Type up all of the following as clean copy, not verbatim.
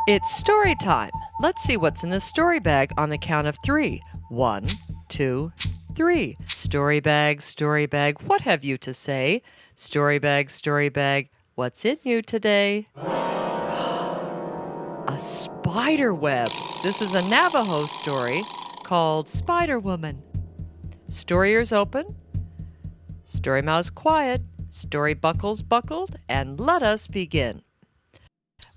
It's story time. Let's see what's in the story bag on the count of 3. 1, 2, 3. Story bag, what have you to say? Story bag, what's in you today? A spider web. This is a Navajo story called Spiderwoman. Story ears open, story mouths quiet, story buckles buckled, and let us begin.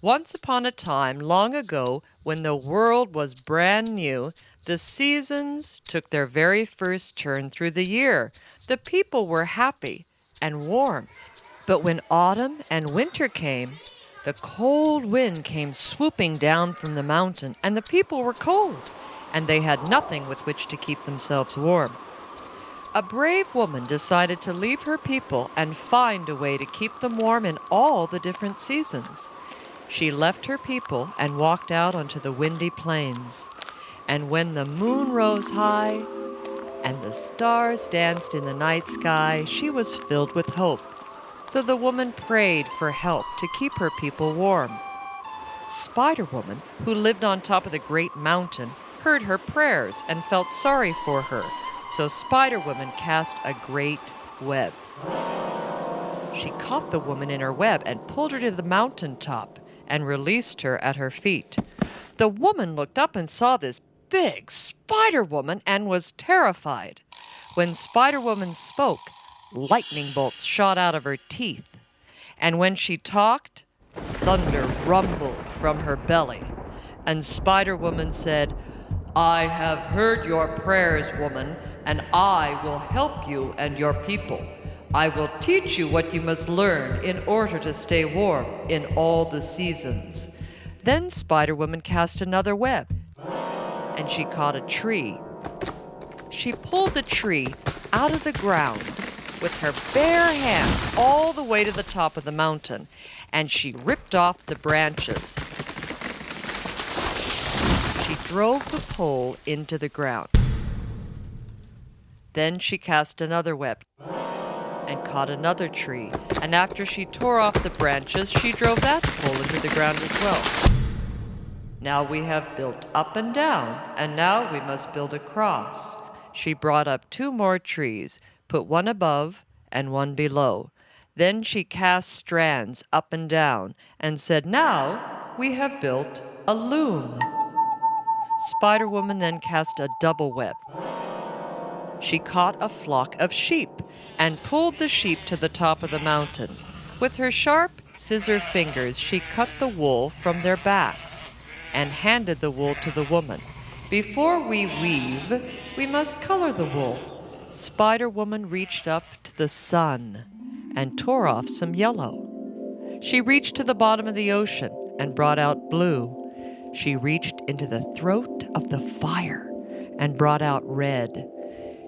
Once upon a time, long ago, when the world was brand new, the seasons took their very first turn through the year. The people were happy and warm. But when autumn and winter came, the cold wind came swooping down from the mountain, and the people were cold, and they had nothing with which to keep themselves warm. A brave woman decided to leave her people and find a way to keep them warm in all the different seasons. She left her people and walked out onto the windy plains. And when the moon rose high and the stars danced in the night sky, she was filled with hope. So the woman prayed for help to keep her people warm. Spiderwoman, who lived on top of the great mountain, heard her prayers and felt sorry for her. So Spiderwoman cast a great web. She caught the woman in her web and pulled her to the mountaintop and released her at her feet. The woman looked up and saw this big Spiderwoman and was terrified. When Spiderwoman spoke, lightning bolts shot out of her teeth. And when she talked, thunder rumbled from her belly. And Spiderwoman said, "I have heard your prayers, woman, and I will help you and your people. I will teach you what you must learn in order to stay warm in all the seasons." Then Spiderwoman cast another web, and she caught a tree. She pulled the tree out of the ground with her bare hands all the way to the top of the mountain, and she ripped off the branches. She drove the pole into the ground. Then she cast another web and caught another tree, and after she tore off the branches, she drove that pole into the ground as well. Now we have built up and down, and now we must build across. She brought up 2 more trees, put one above and one below. Then she cast strands up and down and said, "Now we have built a loom." Spiderwoman then cast a double web. She caught a flock of sheep and pulled the sheep to the top of the mountain. With her sharp scissor fingers, she cut the wool from their backs and handed the wool to the woman. "Before we weave, we must color the wool." Spiderwoman reached up to the sun and tore off some yellow. She reached to the bottom of the ocean and brought out blue. She reached into the throat of the fire and brought out red.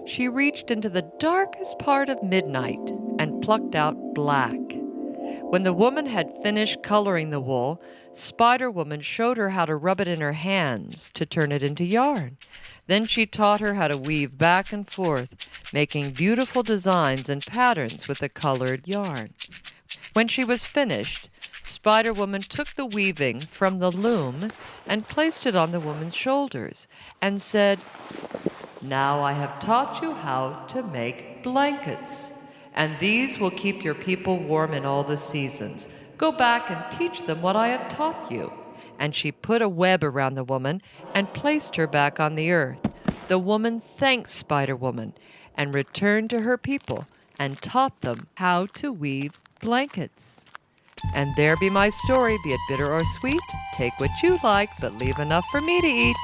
She reached into the darkest part of midnight and plucked out black. When the woman had finished coloring the wool, Spiderwoman showed her how to rub it in her hands to turn it into yarn. Then she taught her how to weave back and forth, making beautiful designs and patterns with the colored yarn. When she was finished, Spiderwoman took the weaving from the loom and placed it on the woman's shoulders and said, "Now I have taught you how to make blankets, and these will keep your people warm in all the seasons. Go back and teach them what I have taught you." And she put a web around the woman and placed her back on the earth. The woman thanked Spiderwoman and returned to her people and taught them how to weave blankets. And there be my story, be it bitter or sweet. Take what you like, but leave enough for me to eat.